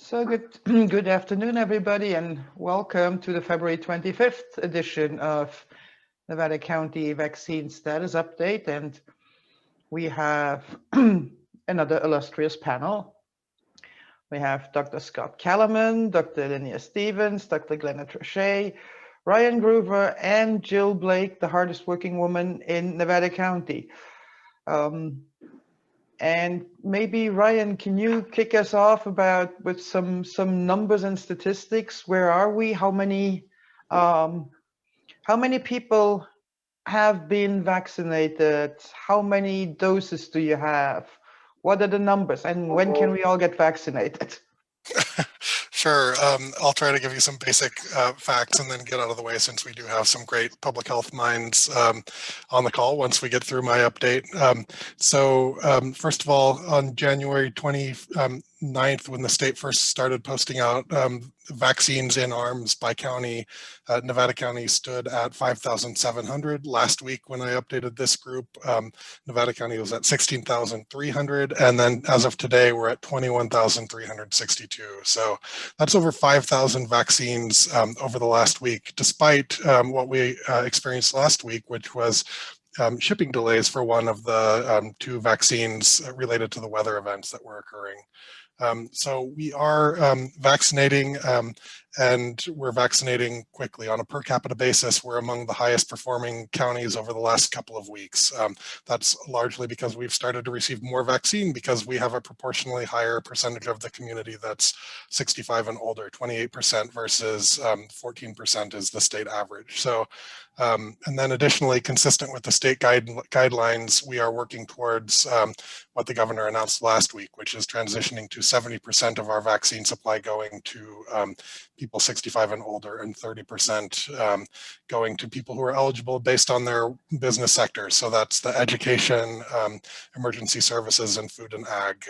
So good, good afternoon, everybody, and welcome to the February 25th edition of Nevada County Vaccine Status Update. And we have another illustrious panel. We have Dr. Scott Kellermann, Dr. Alinea Stevens, Dr. Glennah Trochet, Ryan Gruver, and Jill Blake, the hardest working woman in Nevada County. And maybe Ryan, can you kick us off with some numbers and statistics? Where are we? How many people have been vaccinated? How many doses do you have? What are the numbers? And when can we all get vaccinated? Sure. I'll try to give you some basic facts and then get out of the way, since we do have some great public health minds on the call once we get through my update. First of all, on January 29th, when the state first started posting out vaccines in arms by county, Nevada County stood at 5,700. Last week, when I updated this group, Nevada County was at 16,300. And then as of today, we're at 21,362. So that's over 5,000 vaccines over the last week, despite what we experienced last week, which was shipping delays for one of the two vaccines related to the weather events that were occurring. So we are vaccinating, and we're vaccinating quickly. On a per capita basis, we're among the highest performing counties over the last couple of weeks. That's largely because we've started to receive more vaccine, because we have a proportionally higher percentage of the community that's 65 and older, 28% versus 14% is the state average. So, and then additionally, consistent with the state guidelines, we are working towards what the governor announced last week, which is transitioning to 70% of our vaccine supply going to people 65 and older, and 30% going to people who are eligible based on their business sectors. So that's the education, emergency services, and food and ag.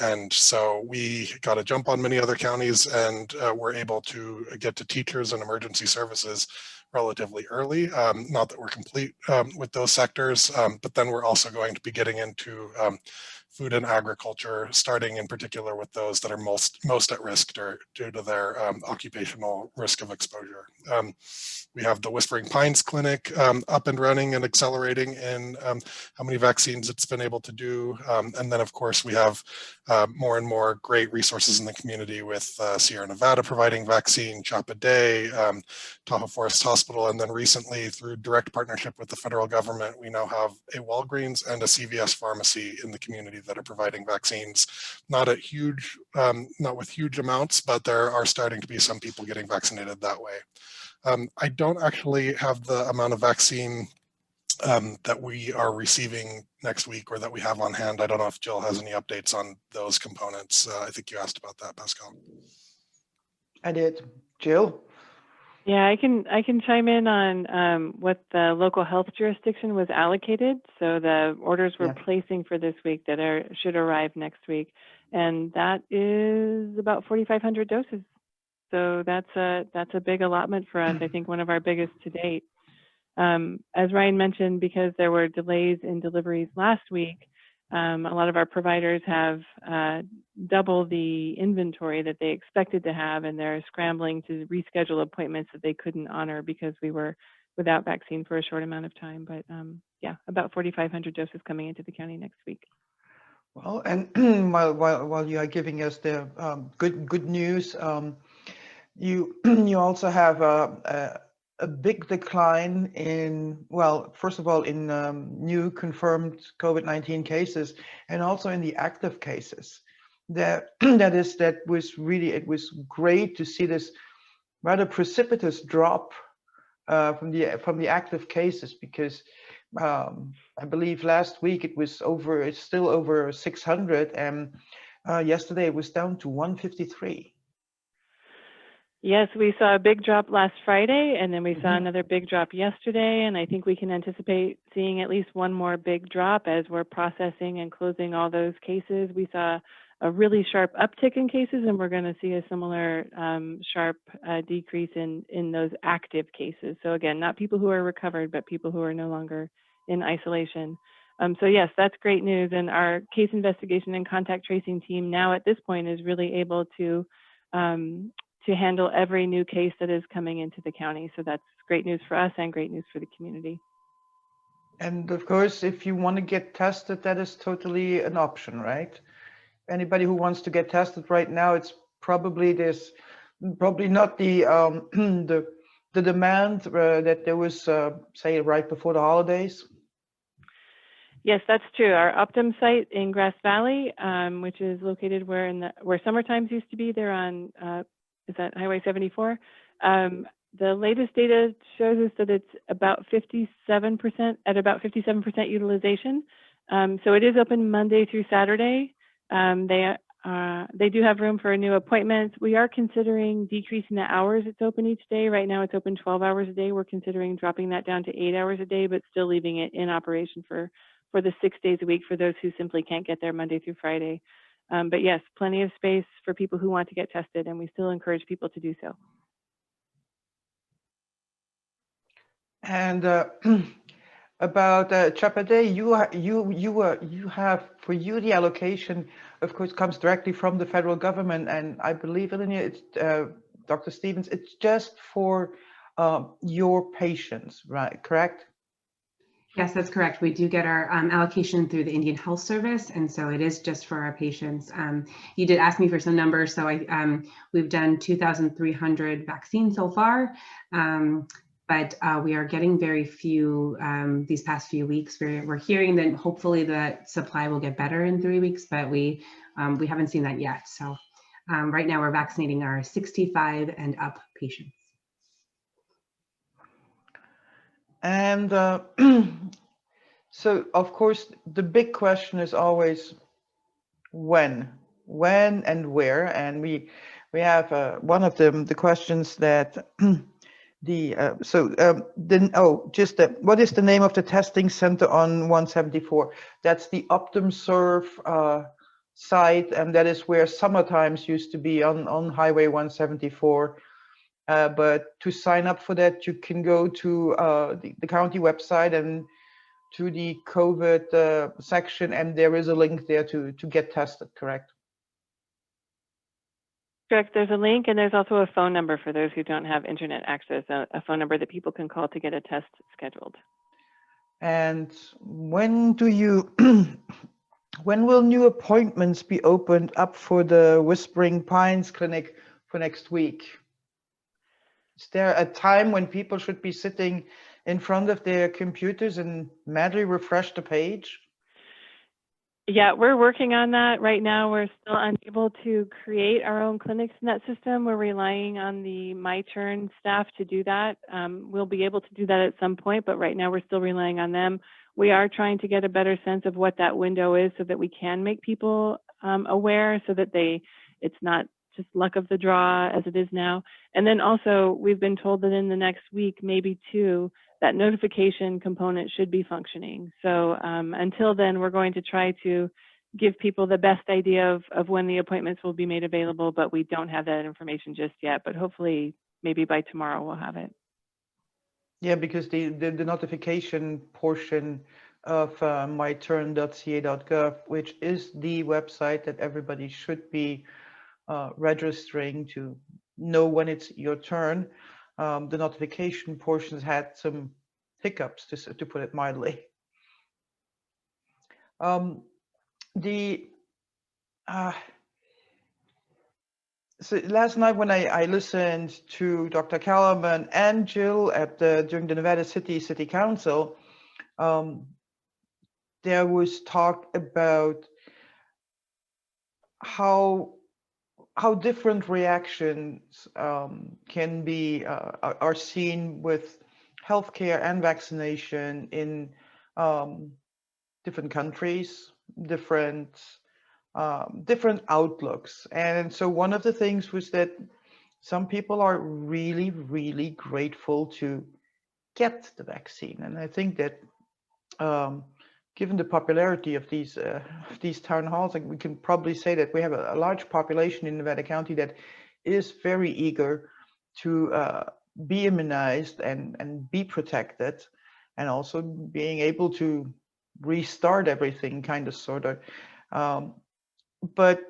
And so we got a jump on many other counties, and we're able to get to teachers and emergency services relatively early. Not that we're complete with those sectors, but then we're also going to be getting into food and agriculture, starting in particular with those that are most at risk due to their occupational risk of exposure. We have the Whispering Pines Clinic up and running and accelerating in how many vaccines it's been able to do. And then, of course, we have more and more great resources in the community, with Sierra Nevada providing vaccine, Chapa Day, Tahoe Forest Hospital, and then recently, through direct partnership with the federal government, we now have a Walgreens and a CVS pharmacy in the community that are providing vaccines. Not with huge amounts, but there are starting to be some people getting vaccinated that way. I don't actually have the amount of vaccine that we are receiving next week, or that we have on hand. I don't know if Jill has any updates on those components. I think you asked about that, Pascal. I did. Jill? Yeah, I can chime in on what the local health jurisdiction was allocated. So the orders we're placing for this week that should arrive next week, and that is about 4,500 doses. So that's a big allotment for us. I think one of our biggest to date. As Ryan mentioned, because there were delays in deliveries last week, a lot of our providers have double the inventory that they expected to have, and they're scrambling to reschedule appointments that they couldn't honor because we were without vaccine for a short amount of time. But yeah, about 4,500 doses coming into the county next week. Well, and while you are giving us the good news, you also have a big decline in, well, first of all, in new confirmed COVID-19 cases, and also in the active cases. It was great to see this rather precipitous drop from the active cases, because I believe last week it's still over 600, and yesterday it was down to 153. Yes, we saw a big drop last Friday, and then we saw another big drop yesterday, and I think we can anticipate seeing at least one more big drop as we're processing and closing all those cases. We saw a really sharp uptick in cases, and we're going to see a similar sharp decrease in those active cases. So again, not people who are recovered, but people who are no longer in isolation. So yes, that's great news. And our case investigation and contact tracing team now at this point is really able to to handle every new case that is coming into the county. So that's great news for us and great news for the community. And of course, if you want to get tested, that is totally an option, right? Anybody who wants to get tested right now, it's probably not the the demand that there was, say, right before the holidays. Yes, that's true. Our Optum site in Grass Valley, which is located where Summer Times used to be, there on is that Highway 74. The latest data shows us that it's about 57% utilization. So it is open Monday through Saturday. They do have room for new appointments. We are considering decreasing the hours it's open each day. Right now it's open 12 hours a day. We're considering dropping that down to 8 hours a day, but still leaving it in operation for the 6 days a week for those who simply can't get there Monday through Friday. But yes, plenty of space for people who want to get tested, and we still encourage people to do so. And about Chapa Day, you have, for you, the allocation, of course, comes directly from the federal government, and I believe, Alinea, it's Dr. Stevens, it's just for your patients, right? Correct? Yes, that's correct. We do get our allocation through the Indian Health Service, and so it is just for our patients. You did ask me for some numbers, so we've done 2,300 vaccines so far, but we are getting very few these past few weeks. We're hearing that hopefully the supply will get better in 3 weeks, but we haven't seen that yet. So right now we're vaccinating our 65 and up patients. And so, of course, the big question is always when and where. And we have one of the questions that what is the name of the testing center on 174? That's the Optum site, and that is where Summer Times used to be on Highway 174. But to sign up for that, you can go to the county website and to the COVID section, and there is a link there to get tested, correct? Correct. There's a link, and there's also a phone number for those who don't have internet access, a phone number that people can call to get a test scheduled. And when when will new appointments be opened up for the Whispering Pines Clinic for next week? Is there a time when people should be sitting in front of their computers and madly refresh the page? Yeah, we're working on that right now. We're still unable to create our own clinics in that system. We're relying on the MyTurn staff to do that. We'll be able to do that at some point, but right now we're still relying on them. We are trying to get a better sense of what that window is so that we can make people aware, so that it's not just luck of the draw as it is now. And then also, we've been told that in the next week, maybe two, that notification component should be functioning. So until then, we're going to try to give people the best idea of when the appointments will be made available, but we don't have that information just yet. But hopefully, maybe by tomorrow, we'll have it. Yeah, because the notification portion of myturn.ca.gov, which is the website that everybody should be registering to know when it's your turn. The notification portions had some hiccups, to put it mildly. So last night when I listened to Dr. Kellermann and Jill during the Nevada City Council, there was talk about how different reactions can be are seen with healthcare and vaccination in different countries, different outlooks. And so one of the things was that some people are really, really grateful to get the vaccine. And I think that given the popularity of these town halls, we can probably say that we have a large population in Nevada County that is very eager to be immunized and be protected, and also being able to restart everything, kind of, sort of. But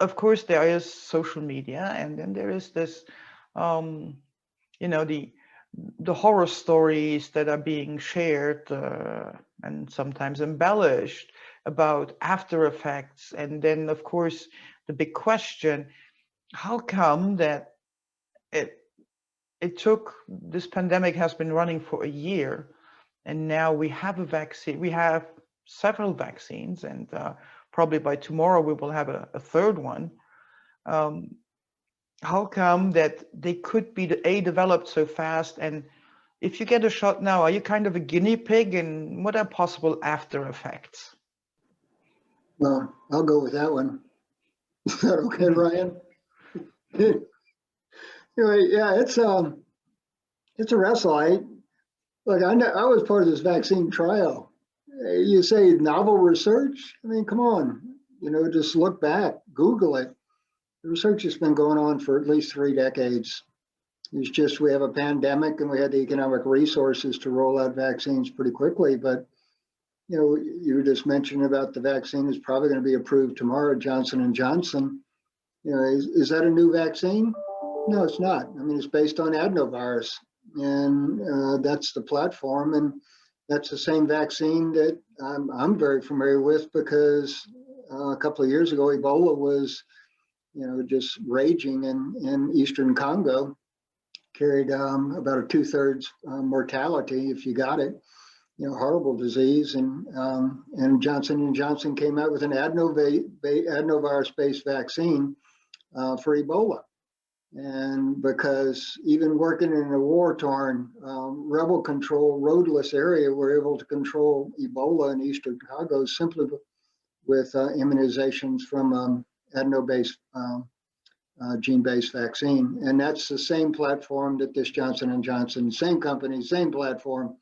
of course, there is social media, and then there is this, you know, the horror stories that are being shared and sometimes embellished about after effects. And then, of course, the big question, how come that it took, this pandemic has been running for a year, and now we have a vaccine, we have several vaccines, and probably by tomorrow we will have a third one. How come that they could be developed so fast? And if you get a shot now, are you kind of a guinea pig? And what are possible after effects? Well, I'll go with that one. Is that okay, Ryan? Anyway, yeah, it's a wrestle. I was part of this vaccine trial. You say novel research? I mean, come on, you know, just look back, Google it. The research has been going on for at least 3 decades. It's just we have a pandemic and we had the economic resources to roll out vaccines pretty quickly. But, you know, you just mentioned about the vaccine is probably going to be approved tomorrow, Johnson & Johnson. You know, is that a new vaccine? No, it's not. I mean, it's based on adenovirus, and that's the platform. And that's the same vaccine that I'm very familiar with, because a couple of years ago, Ebola was, you know, just raging in Eastern Congo, carried about a 2/3 mortality if you got it, you know, horrible disease. And Johnson & Johnson came out with an adenovirus-based vaccine for Ebola. And because even working in a war-torn, rebel-controlled, roadless area, we're able to control Ebola in Eastern Congo simply with immunizations from adeno-based, gene-based vaccine. And that's the same platform that this Johnson & Johnson, same company, same platform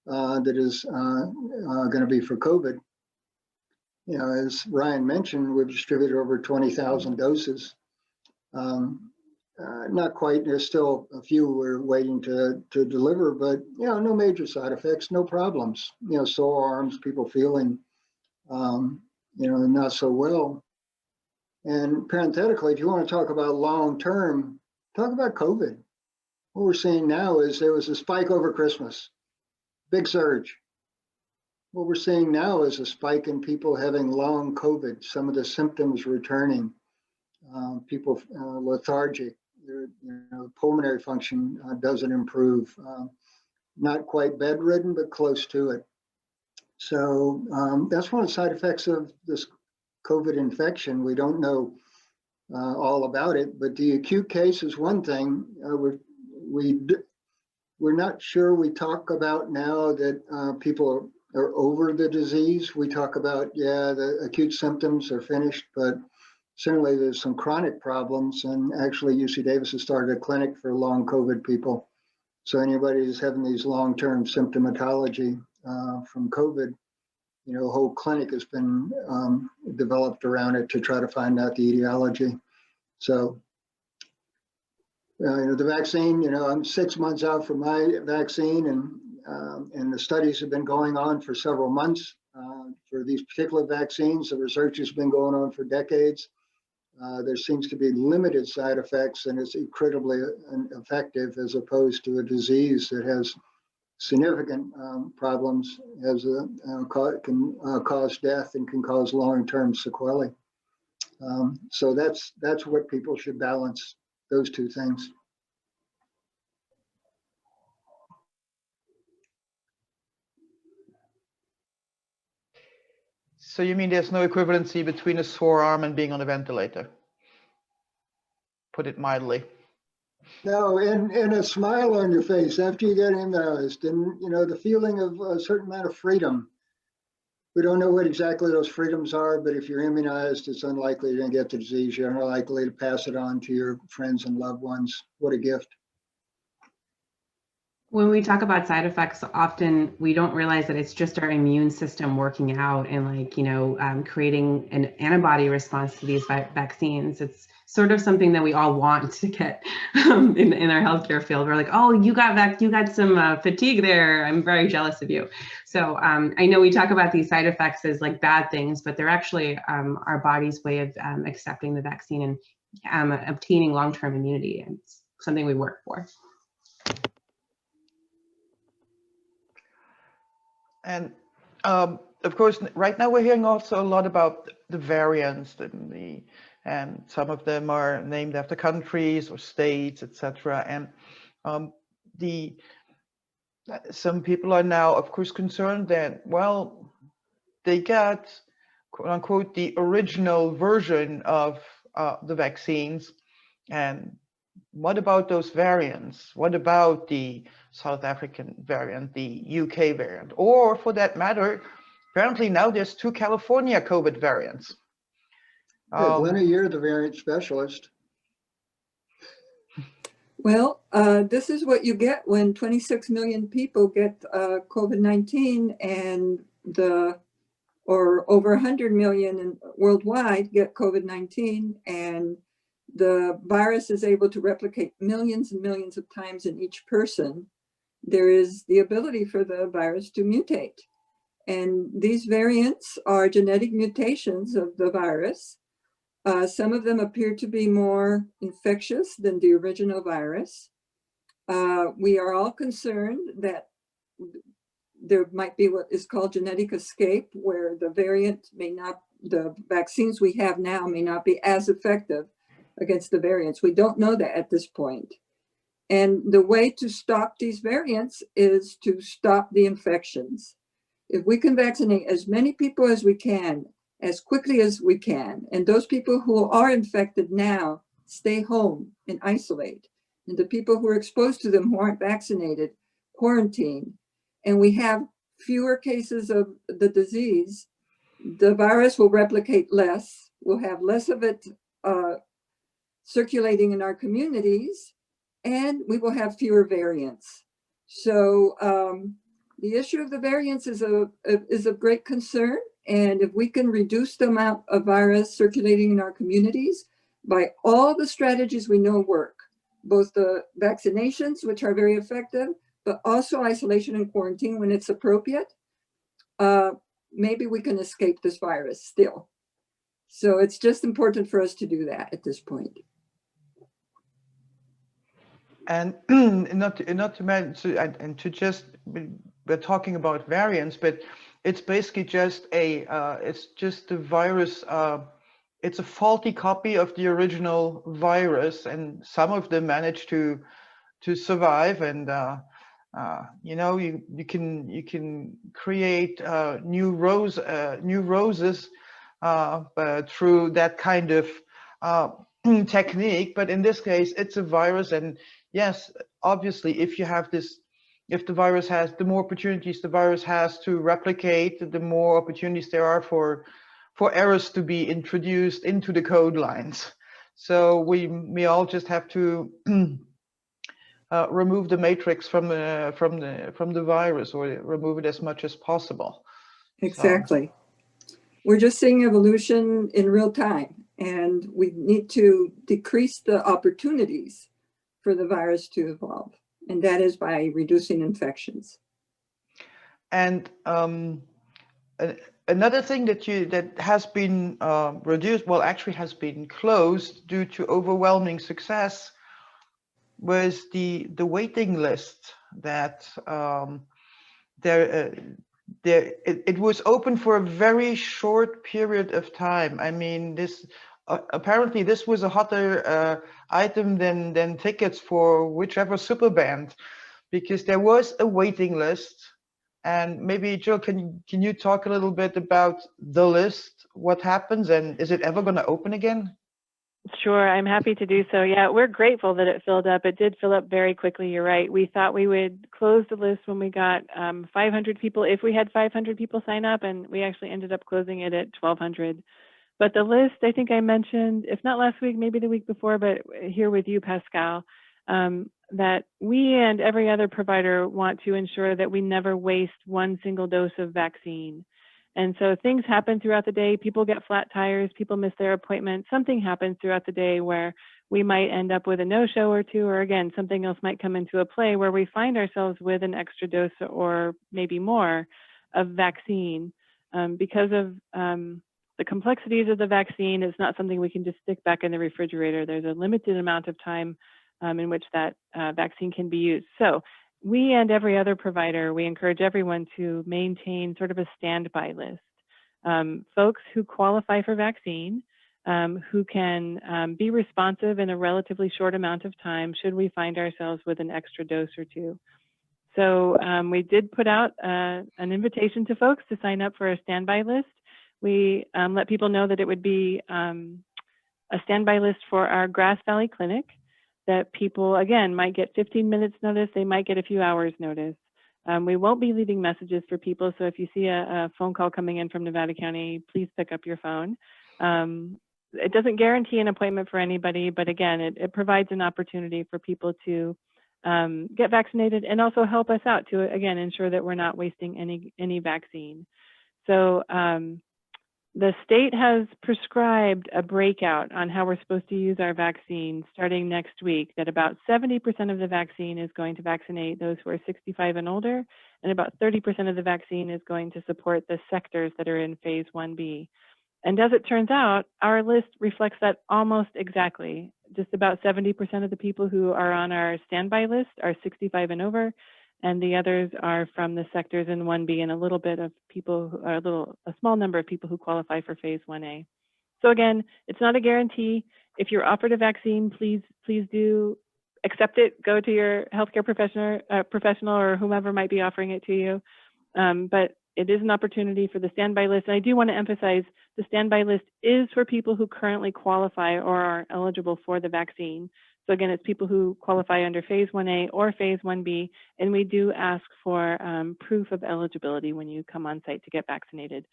that is going to be for COVID. You know, as Ryan mentioned, we've distributed over 20,000 doses. Not quite, there's still a few we're waiting to deliver, but, you know, no major side effects, no problems. You know, sore arms, people feeling, you know, not so well. And parenthetically, if you want to talk about long-term, talk about COVID. What we're seeing now is there was a spike over Christmas, big surge. What we're seeing now is a spike in people having long COVID, some of the symptoms returning, people lethargic, you know, pulmonary function doesn't improve, not quite bedridden, but close to it. So that's one of the side effects of this COVID infection. We don't know all about it, but the acute case is one thing. We're not sure. We talk about now that people are over the disease. We talk about, yeah, the acute symptoms are finished, but certainly there's some chronic problems. And actually UC Davis has started a clinic for long COVID people. So anybody who's having these long-term symptomatology from COVID, you know, a whole clinic has been developed around it to try to find out the etiology. So, you know, the vaccine, you know, I'm 6 months out from my vaccine, and the studies have been going on for several months for these particular vaccines. The research has been going on for decades. There seems to be limited side effects, and it's incredibly effective as opposed to a disease that has significant problems, can cause death and can cause long-term sequelae. So that's what people should balance, those two things. So you mean there's no equivalency between a sore arm and being on a ventilator? Put it mildly. No, and a smile on your face after you get immunized, and, you know, the feeling of a certain amount of freedom. We don't know what exactly those freedoms are, but if you're immunized, it's unlikely you're going to get the disease. You're unlikely to pass it on to your friends and loved ones. What a gift. When we talk about side effects, often we don't realize that it's just our immune system working out and, like, you know, creating an antibody response to these vaccines. It's sort of something that we all want to get in our healthcare field. We're like, oh, you got some fatigue there. I'm very jealous of you. So I know we talk about these side effects as like bad things, but they're actually our body's way of accepting the vaccine and obtaining long-term immunity. And it's something we work for. And of course, right now we're hearing also a lot about the variants, and some of them are named after countries or states, etc. And some people are now, of course, concerned that, well, they got, quote unquote, the original version of the vaccines. And what about those variants? What about the South African variant, the UK variant, or for that matter, apparently now there's 2 California COVID variants. Glennah, you're the variant specialist. Well, this is what you get when 26 million people get COVID-19 and or over 100 million worldwide get COVID-19, and the virus is able to replicate millions and millions of times in each person. There is the ability for the virus to mutate. And these variants are genetic mutations of the virus. Some of them appear to be more infectious than the original virus. We are all concerned that there might be what is called genetic escape, where the the vaccines we have now may not be as effective against the variants. We don't know that at this point. And the way to stop these variants is to stop the infections. If we can vaccinate as many people as we can, as quickly as we can, and those people who are infected now stay home and isolate, and the people who are exposed to them who aren't vaccinated, quarantine, and we have fewer cases of the disease, the virus will replicate less, we'll have less of it circulating in our communities, and we will have fewer variants. So the issue of the variants is of great concern. And if we can reduce the amount of virus circulating in our communities by all the strategies we know work, both the vaccinations, which are very effective, but also isolation and quarantine when it's appropriate, maybe we can escape this virus still. So it's just important for us to do that at this point. And not to mention, and to just, we're talking about variants, but it's basically just it's just the virus. It's a faulty copy of the original virus, and some of them manage to survive. And you know, you can create new roses through that kind of technique. But in this case, it's a virus, and yes, obviously, if you have this. If the virus has, the more opportunities the virus has to replicate, the more opportunities there are for errors to be introduced into the code lines. So we all just have to remove the matrix from the virus, or remove it as much as possible. Exactly. So. We're just seeing evolution in real time, and we need to decrease the opportunities for the virus to evolve. And that is by reducing infections. And another thing that has been reduced, well, actually has been closed due to overwhelming success, was the waiting list. That it was open for a very short period of time. I mean, this. Apparently, this was a hotter item than tickets for whichever super band, because there was a waiting list. And maybe, Jill, can you talk a little bit about the list? What happens, and is it ever going to open again? Sure, I'm happy to do so. Yeah, we're grateful that it filled up. It did fill up very quickly. You're right. We thought we would close the list when we got 500 people, if we had 500 people sign up, and we actually ended up closing it at 1,200. But the list, I think I mentioned, if not last week, maybe the week before, but here with you, Pascal, that we and every other provider want to ensure that we never waste one single dose of vaccine. And so things happen throughout the day. People get flat tires, people miss their appointment. Something happens throughout the day where we might end up with a no-show or two, or again, something else might come into a play where we find ourselves with an extra dose or maybe more of vaccine. Because of the complexities of the vaccine, it's not something we can just stick back in the refrigerator. There's a limited amount of time in which that vaccine can be used. So we and every other provider, we encourage everyone to maintain sort of a standby list. Folks who qualify for vaccine, who can be responsive in a relatively short amount of time should we find ourselves with an extra dose or two. So we did put out an invitation to folks to sign up for a standby list. We let people know that it would be a standby list for our Grass Valley Clinic, that people, again, might get 15 minutes notice, they might get a few hours notice. We won't be leaving messages for people, so if you see a phone call coming in from Nevada County, please pick up your phone. It doesn't guarantee an appointment for anybody, but again, it provides an opportunity for people to get vaccinated and also help us out to, again, ensure that we're not wasting any vaccine. So the state has prescribed a breakout on how we're supposed to use our vaccine starting next week, that about 70% of the vaccine is going to vaccinate those who are 65 and older, and about 30% of the vaccine is going to support the sectors that are in phase 1B. And as it turns out, our list reflects that almost exactly. Just about 70% of the people who are on our standby list are 65 and over, and the others are from the sectors in 1B, and a little bit of people, who are a small number of people who qualify for phase 1A. So again, it's not a guarantee. If you're offered a vaccine, please do accept it. Go to your healthcare professional or whomever might be offering it to you. But it is an opportunity for the standby list. And I do want to emphasize the standby list is for people who currently qualify or are eligible for the vaccine. So again, it's people who qualify under phase 1A or phase 1B, and we do ask for proof of eligibility when you come on site to get vaccinated.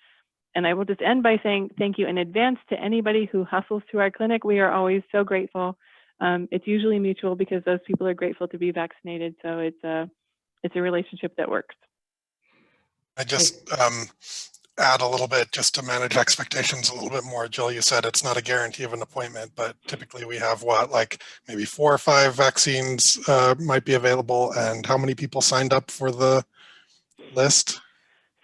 And I will just end by saying thank you in advance to anybody who hustles to our clinic. We are always so grateful. It's usually mutual because those people are grateful to be vaccinated. So it's a relationship that works. I just add a little bit just to manage expectations a little bit more. Jill, you said it's not a guarantee of an appointment, but typically we have what, like maybe 4 or 5 vaccines might be available. And how many people signed up for the list?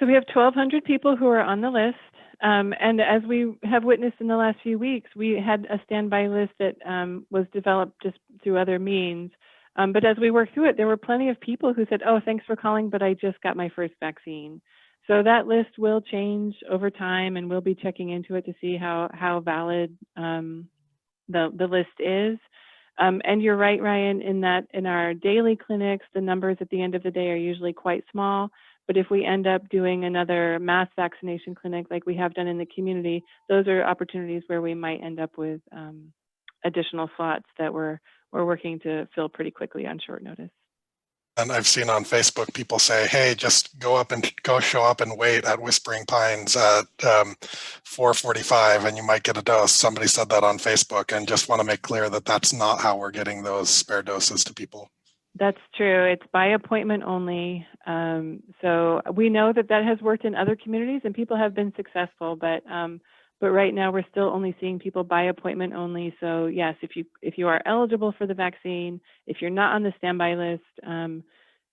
So we have 1,200 people who are on the list. And as we have witnessed in the last few weeks, we had a standby list that was developed just through other means. But as we worked through it, there were plenty of people who said, oh, thanks for calling, but I just got my first vaccine. So that list will change over time, and we'll be checking into it to see how valid the list is. And you're right, Ryan, in that in our daily clinics, the numbers at the end of the day are usually quite small. But if we end up doing another mass vaccination clinic like we have done in the community, those are opportunities where we might end up with additional slots that we're working to fill pretty quickly on short notice. And I've seen on Facebook people say, hey, just go show up and wait at Whispering Pines at 4:45 and you might get a dose. Somebody said that on Facebook, and just want to make clear that that's not how we're getting those spare doses to people. That's true. It's by appointment only. So we know that has worked in other communities and people have been successful, but right now we're still only seeing people by appointment only. So yes, if you are eligible for the vaccine, if you're not on the standby list,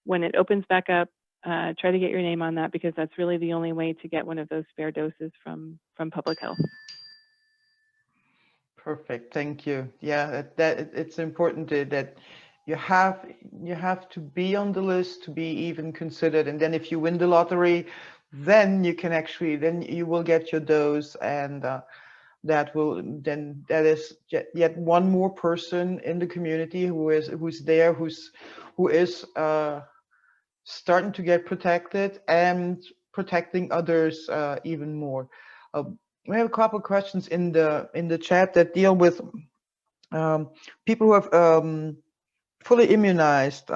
when it opens back up, try to get your name on that, because that's really the only way to get one of those spare doses from public health. Perfect. Thank you. Yeah, it's important that you have to be on the list to be even considered. And then if you win the lottery, then you will get your dose, and that is yet one more person in the community who is starting to get protected and protecting others even more. We have a couple of questions in the chat that deal with people who have fully immunized,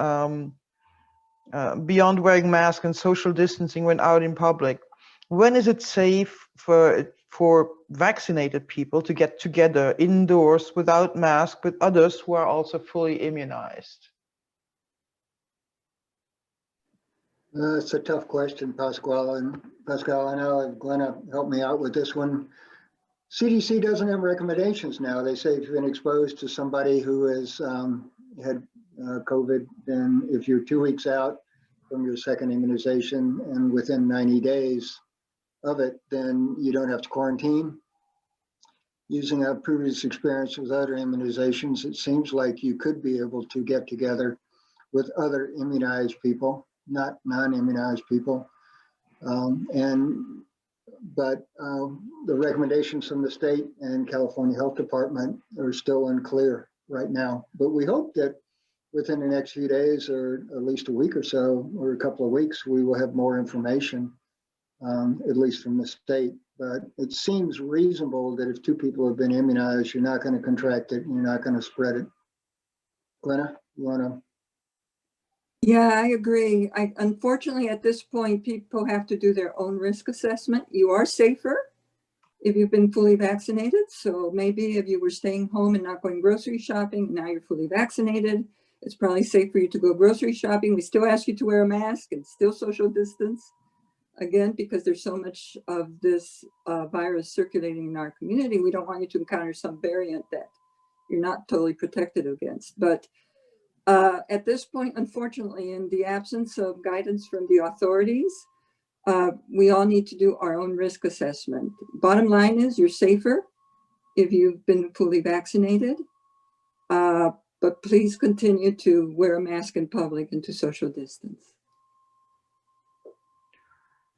beyond wearing masks and social distancing when out in public. When is it safe for vaccinated people to get together indoors without masks with others who are also fully immunized? It's a tough question, Pascal. And Pascal, I know Glennah helped me out with this one. CDC doesn't have recommendations now. They say if you've been exposed to somebody who has had COVID, then if you're 2 weeks out from your second immunization and within 90 days of it, then you don't have to quarantine. Using our previous experience with other immunizations, it seems like you could be able to get together with other immunized people, not non-immunized people. But the recommendations from the state and California Health Department are still unclear right now. But we hope that within the next few days, or at least a week or so, or a couple of weeks, we will have more information, at least from the state. But it seems reasonable that if 2 people have been immunized, you're not going to contract it and you're not going to spread it. Glennah, you want to? Yeah, I agree. Unfortunately, at this point, people have to do their own risk assessment. You are safer if you've been fully vaccinated. So maybe if you were staying home and not going grocery shopping, now you're fully vaccinated, it's probably safe for you to go grocery shopping. We still ask you to wear a mask and still social distance. Again, because there's so much of this virus circulating in our community, we don't want you to encounter some variant that you're not totally protected against. But at this point, unfortunately, in the absence of guidance from the authorities, we all need to do our own risk assessment. Bottom line is you're safer if you've been fully vaccinated, but please continue to wear a mask in public and to social distance.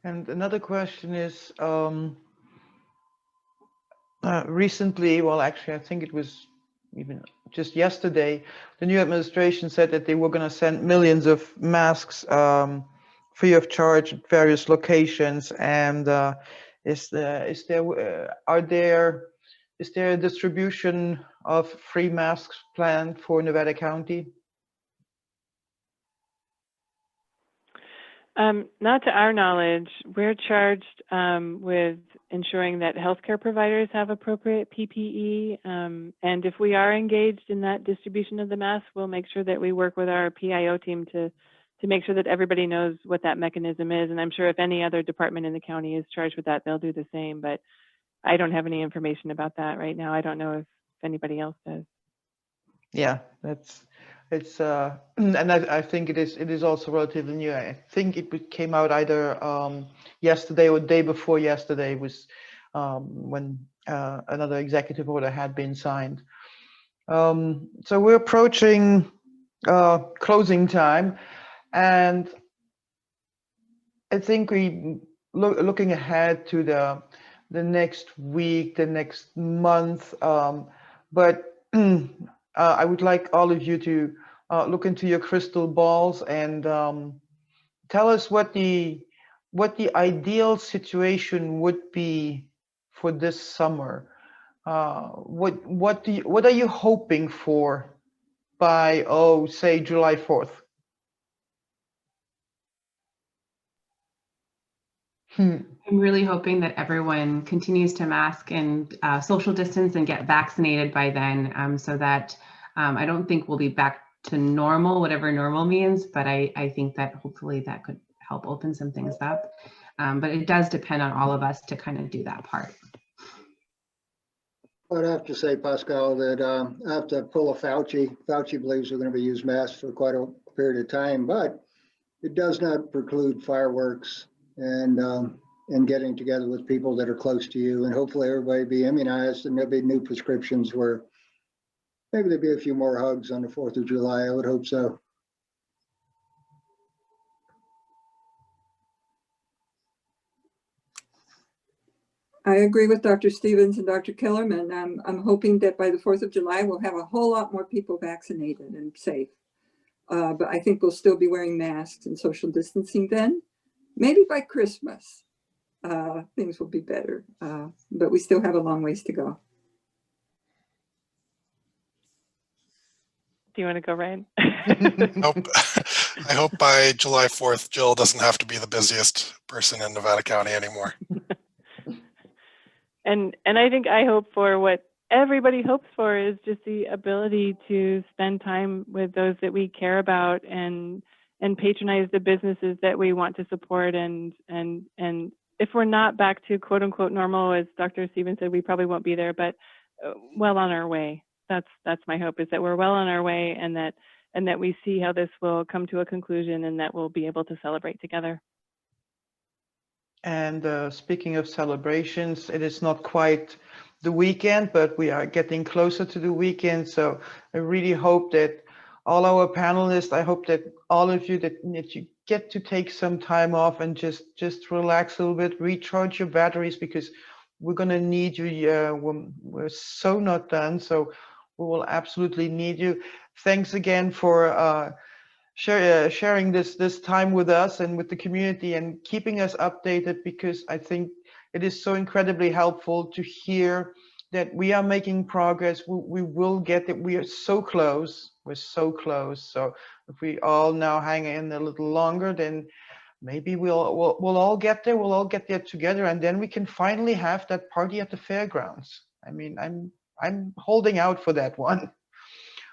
And another question is, recently, well, actually, I think it was even just yesterday, the new administration said that they were going to send millions of masks free of charge at various locations. And is there a distribution of free masks planned for Nevada County? Not to our knowledge. We're charged with ensuring that healthcare providers have appropriate PPE. And if we are engaged in that distribution of the masks, we'll make sure that we work with our PIO team to make sure that everybody knows what that mechanism is. And I'm sure if any other department in the county is charged with that, they'll do the same. But I don't have any information about that right now. I don't know if anybody else does. Yeah, it's and I think it is also relatively new. I think it came out either yesterday or the day before yesterday was when another executive order had been signed. So we're approaching closing time, and I think we looking ahead to the next week, the next month, but I would like all of you to look into your crystal balls and tell us what the ideal situation would be for this summer. What are you hoping for by say July 4th? I'm really hoping that everyone continues to mask and social distance and get vaccinated by then, so that I don't think we'll be back to normal, whatever normal means, but I think that hopefully that could help open some things up. But it does depend on all of us to kind of do that part. I'd have to say, Pascal, that I have to pull a Fauci. Fauci believes we're going to be using masks for quite a period of time, but it does not preclude fireworks and getting together with people that are close to you, and hopefully everybody be immunized, and there'll be new prescriptions where maybe there'll be a few more hugs on the 4th of July. I would hope so. I agree with Dr. Stevens and Dr. Kellermann. I'm hoping that by the 4th of July, we'll have a whole lot more people vaccinated and safe. But I think we'll still be wearing masks and social distancing then. Maybe by Christmas, things will be better, but we still have a long ways to go. Do you want to go, Ryan? I hope by July 4th, Jill doesn't have to be the busiest person in Nevada County anymore. And I hope for what everybody hopes for is just the ability to spend time with those that we care about and patronize the businesses that we want to support. And if we're not back to quote unquote normal, as Dr. Stevens said, we probably won't be there, but well on our way. That's my hope, is that we're well on our way, and that we see how this will come to a conclusion, and that we'll be able to celebrate together. And speaking of celebrations, it is not quite the weekend, but we are getting closer to the weekend. So I really hope that all our panelists, I hope that all of you, that you get to take some time off and just relax a little bit, recharge your batteries, because we're going to need you. We're so not done. So we will absolutely need you. Thanks again for sharing this time with us and with the community, and keeping us updated, because I think it is so incredibly helpful to hear that we are making progress. We will get it. We are so close. We're so close. So if we all now hang in a little longer, then maybe we'll all get there. We'll all get there together, and then we can finally have that party at the fairgrounds. I mean, I'm holding out for that one.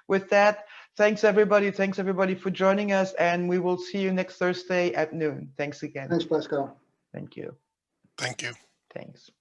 With that, thanks everybody. Thanks everybody for joining us, and we will see you next Thursday at noon. Thanks again. Thanks, Pascal. Thank you. Thank you. Thanks.